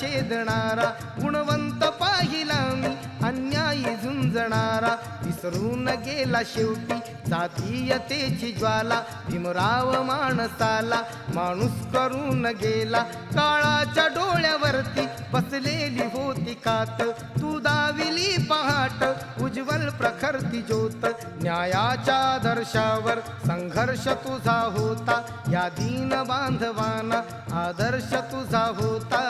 छेदणारा, गुणवंत पाहिला मी अन्यायी झुंजणारा. विसरून गेला शेवटी जातीयतेची ज्वाला, भीमराव माणसाला माणूस करून गेला. काळाच्या डोळ्यावरती बसलेली होती कात, तू दाविली पहाट उज्ज्वल प्रखरती ज्योत. न्यायाच्या आदर्शावर संघर्ष तुझा होता, या दीन बांधवांना आदर्श तुझा होता.